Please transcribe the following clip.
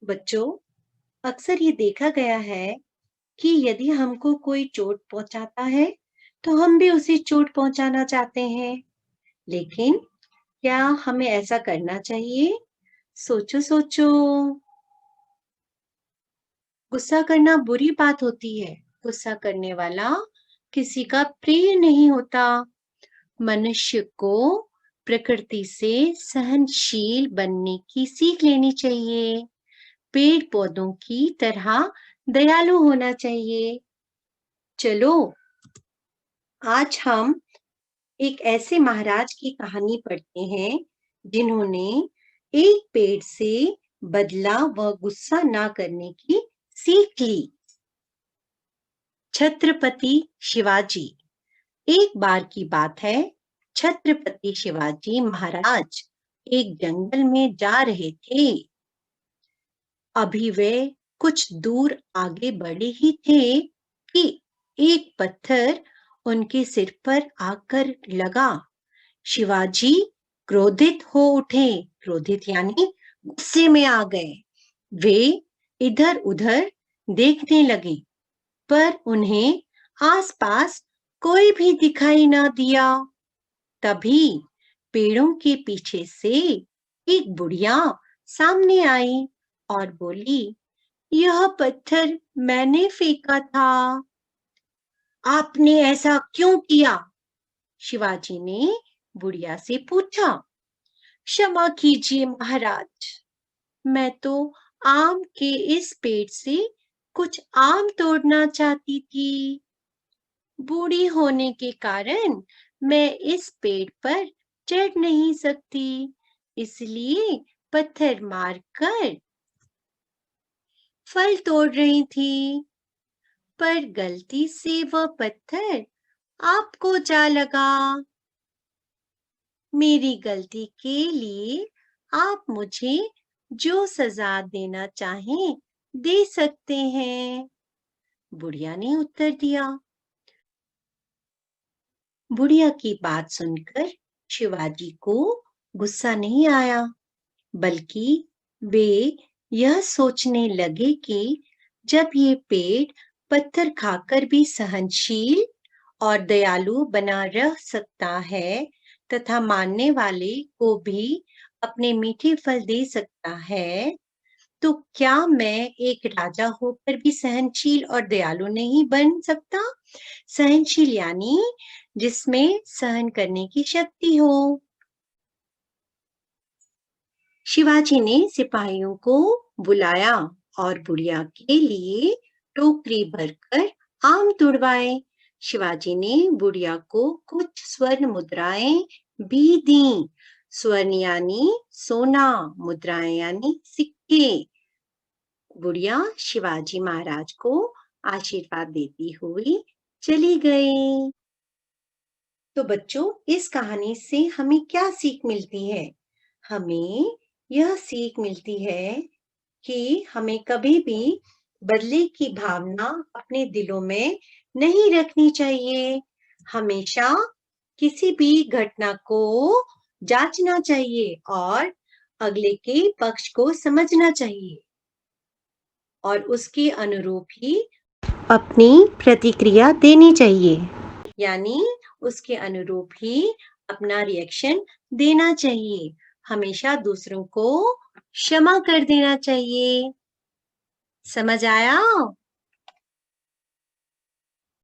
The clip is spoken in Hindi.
बच्चों, अक्सर ये देखा गया है कि यदि हमको कोई चोट पहुंचाता है, तो हम भी उसे चोट पहुंचाना चाहते हैं। लेकिन क्या हमें ऐसा करना चाहिए? सोचो सोचो। गुस्सा करना बुरी बात होती है। गुस्सा करने वाला किसी का प्रिय नहीं होता। मनुष्य को प्रकृति से सहनशील बनने की सीख लेनी चाहिए। पेड़ पौधों की तरह दयालु होना चाहिए। चलो, आज हम एक ऐसे महाराज की कहानी पढ़ते हैं जिन्होंने एक पेड़ से बदला व गुस्सा ना करने की सीख ली। छत्रपति शिवाजी। एक बार की बात है, छत्रपति शिवाजी महाराज एक जंगल में जा रहे थे। अभी वे कुछ दूर आगे बढ़े ही थे कि एक पत्थर उनके सिर पर आकर लगा। शिवाजी क्रोधित हो उठे। क्रोधित यानी गुस्से में आ गए। वे इधर उधर देखने लगे, पर उन्हें आसपास कोई भी दिखाई ना दिया। तभी पेड़ों के पीछे से एक बुढ़िया सामने आई और बोली, यह पत्थर मैंने फेंका था। आपने ऐसा क्यों किया? शिवाजी ने बुढ़िया से पूछा। क्षमा कीजिए महाराज, मैं तो आम के इस पेड़ से कुछ आम तोड़ना चाहती थी। बूढ़ी होने के कारण मैं इस पेड़ पर चढ़ नहीं सकती, इसलिए पत्थर मारकर फल तोड़ रही थी। पर गलती से वह पत्थर आपको जा लगा। मेरी गलती के लिए आप मुझे जो सजा देना चाहें दे सकते हैं। बुढ़िया ने उत्तर दिया। बुढ़िया की बात सुनकर शिवाजी को गुस्सा नहीं आया, बल्कि वे यह सोचने लगे कि जब ये पेड़ पत्थर खाकर भी सहनशील और दयालु बना रह सकता है तथा मानने वाले को भी अपने मीठे फल दे सकता है, तो क्या मैं एक राजा होकर भी सहनशील और दयालु नहीं बन सकता? सहनशील यानी जिसमें सहन करने की शक्ति हो। शिवाजी ने सिपाहियों को बुलाया और बुढ़िया के लिए टोकरी भरकर आम तुड़वाए। शिवाजी ने बुढ़िया को कुछ स्वर्ण मुद्राएं भी दी। स्वर्ण यानी सोना, मुद्राएं यानी सिक्के। बुढ़िया शिवाजी महाराज को आशीर्वाद देती हुई चली गई। तो बच्चों, इस कहानी से हमें क्या सीख मिलती है? हमें यह सीख मिलती है कि हमें कभी भी बदले की भावना अपने दिलों में नहीं रखनी चाहिए। हमेशा किसी भी घटना को जांचना चाहिए और अगले के पक्ष को समझना चाहिए और उसके अनुरूप ही अपनी प्रतिक्रिया देनी चाहिए। यानी उसके अनुरूप ही अपना रिएक्शन देना चाहिए। हमेशा दूसरों को क्षमा कर देना चाहिए। समझ आया?